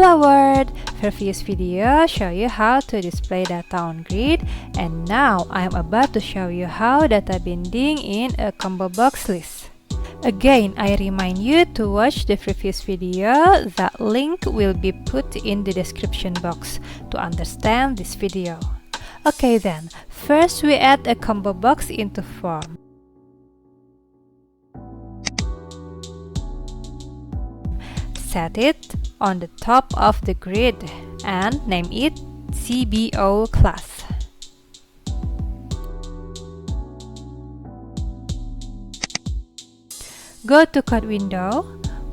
forward. Previous video show you how to display data on grid, and now I am about to show you how data binding in a ComboBox list. Again, I remind you to watch the previous video. That link will be put in the description box to understand this video. Okay then, first we add a ComboBox into form. Set it on the top of the grid and name it CBO class. Go to code window.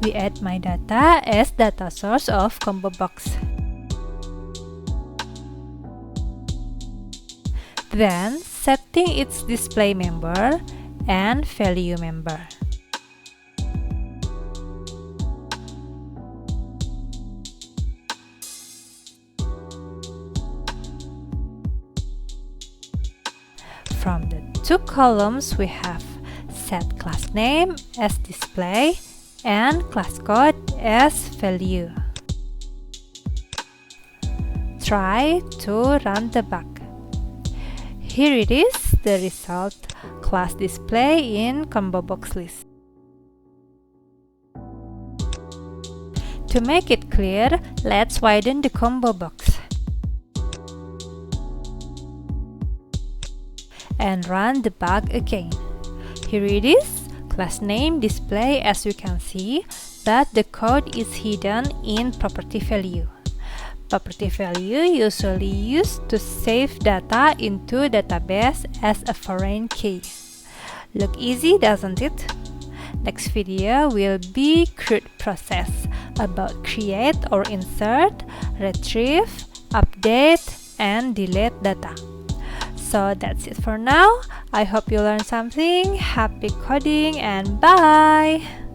We add my data as data source of ComboBox. Then setting its display member and value member. From the two columns, we have set class name as display and class code as value. Try to run the bug. Here it is, the result class display in ComboBox list. To make it clear, let's widen the ComboBox and run the bug again. Here it is, class name display as you can see, but the code is hidden in property value. Property value usually used to save data into database as a foreign key. Look easy, doesn't it? Next video will be CRUD process about create or insert, retrieve, update, and delete data. So that's it for now. I hope you learned something. Happy coding and bye!